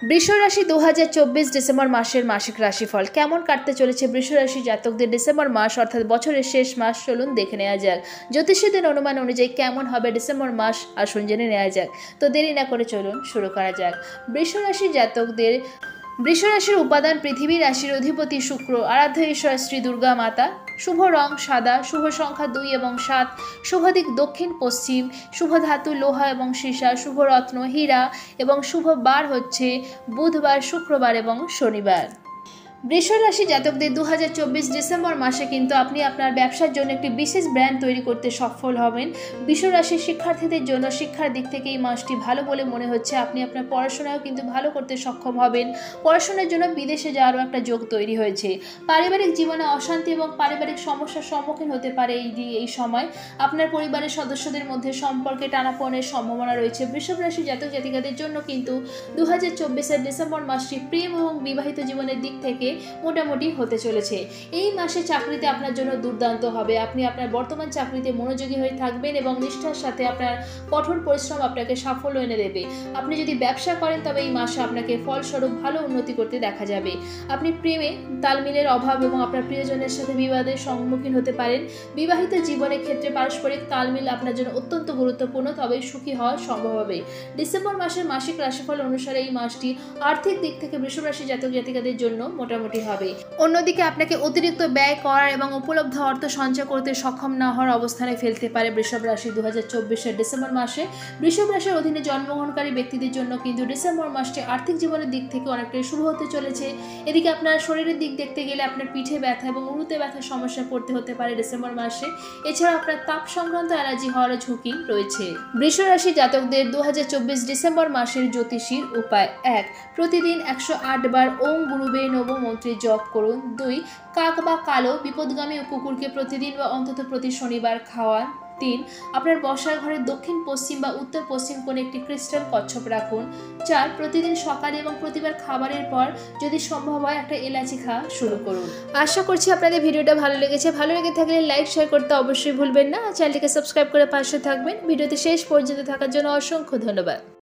বৃষ রাশি 2024 ডিসেম্বর মাসের মাসিক রাশিফল কেমন কাটতে চলেছে বৃষ রাশি জাতকদের ডিসেম্বর মাস অর্থাৎ বছরের শেষ মাস। চলুন দেখে নেওয়া যাক জ্যোতিষীদের অনুমান অনুযায়ী কেমন হবে ডিসেম্বর মাস। আসুন জেনে নেওয়া যাক। তো দেরি না করে চলুন শুরু করা যাক। বৃষ রাশি জাতকদের বৃষ রাশির উপাদান পৃথিবী, রাশির অধিপতি শুক্র, আরাধ্য ঈশ্বর শ্রী দুর্গা মাতা। শুভ রং সাদা, শুভ সংখ্যা 2 এবং 7, শুভ দিক দক্ষিণ পশ্চিম, শুভ ধাতু লোহা এবং সীসা, শুভ রত্ন হীরা এবং শুভ বার হচ্ছে বুধবার, শুক্রবার এবং শনিবার। বৃষ রাশি জাতকদের 2024 ডিসেম্বর মাসে কিন্তু আপনি আপনার ব্যবসার জন্য একটি বিশেষ ব্র্যান্ড তৈরি করতে সফল হবেন। বৃষ রাশির শিক্ষার্থীদের জন্য শিক্ষার দিক থেকে এই মাসটি ভালো বলে মনে হচ্ছে। আপনি আপনার পড়াশোনাও কিন্তু ভালো করতে সক্ষম হবেন। পড়াশোনার জন্য বিদেশে যাওয়ারও একটা যোগ তৈরি হয়েছে। পারিবারিক জীবনে অশান্তি এবং পারিবারিক সমস্যার সম্মুখীন হতে পারে এই সময়। আপনার পরিবারের সদস্যদের মধ্যে সম্পর্কে টানাপোড়েনের সম্ভাবনা রয়েছে। বৃষভ রাশি জাতক জাতিকাদের জন্য কিন্তু 2024 ডিসেম্বর মাসটি প্রেম এবং বিবাহিত জীবনের দিক থেকে মোটামুটি হতে চলেছে। এই মাসে চাকরিতে আপনার জন্য দুর্দান্ত হবে। আপনি আপনার বর্তমান চাকরিতে মনোযোগী হয়ে থাকবেন এবং নিষ্ঠার সাথে আপনার কঠোর পরিশ্রম আপনাকে সাফল্য এনে দেবে। আপনি যদি ব্যবসা করেন তবে এই মাসে আপনাকে ফলস্বরূপ ভালো উন্নতি করতে দেখা যাবে। আপনি প্রেমে তালমিলের অভাব এবং আপনার প্রিয়জনের সাথে বিবাদের সম্মুখীন হতে পারেন। বিবাহিত জীবনের ক্ষেত্রে পারস্পরিক তালমিল আপনার জন্য অত্যন্ত গুরুত্বপূর্ণ, তবে সুখী হওয়া সম্ভব হবে। ডিসেম্বর মাসের মাসিক রাশিফল অনুসারে এই মাসটি আর্থিক দিক থেকে বৃষভ রাশি জাতক জাতিকাদের জন্য মোটামুটি হবে। অন্যদিকে আপনাকে অতিরিক্ত ব্যয় করার এবং উপলব্ধ অর্থ সঞ্চয় করতে সক্ষম না হওয়ার অবস্থানে ফেলতে পারে বৃষভ রাশি 2024 ডিসেম্বর মাসে। বৃষভ রাশির অধীনে জন্মগ্রহণকারী ব্যক্তিদের জন্য কিন্তু ডিসেম্বর মাসটি আর্থিক জীবনের দিক থেকে অনেকটাই শুরু হতে চলেছে। এদিকে আপনার শরীরের দিক দেখতে গেলে আপনার পিঠে ব্যথা এবং উরুতে ব্যথার সমস্যা পড়তে হতে পারে ডিসেম্বর মাসে। এছাড়া আপনার তাপ সংক্রান্ত অ্যালার্জি হওয়ার ঝুঁকি রয়েছে। বৃষ রাশি জাতকদের 2024 ডিসেম্বর মাসের জ্যোতিষীর উপায়: 1. প্রতিদিন 108 বার ওম গুরুবে নমঃ মন্ত্রে জপ করুন। 2. কাক বা কালো বিপদগামী কুকুরকে প্রতিদিন বা অন্তত প্রতি শনিবার খাওয়ান। 3. আপনার বসার ঘরের দক্ষিণ পশ্চিম বা উত্তর পশ্চিম কোণে একটি ক্রিস্টাল কচ্ছপ রাখুন। 4. প্রতিদিন সকালে এবং প্রতিবার খাবারের পর যদি সম্ভব হয় একটা এলাচি খাওয়া শুরু করুন। আশা করছি আপনাদের ভিডিওটা ভালো লেগেছে। ভালো লেগে থাকলে লাইক শেয়ার করতে অবশ্যই ভুলবেন না। চ্যানেলটিকে সাবস্ক্রাইব করে পাশে থাকবেন। ভিডিওতে শেষ পর্যন্ত থাকার জন্য অসংখ্য ধন্যবাদ।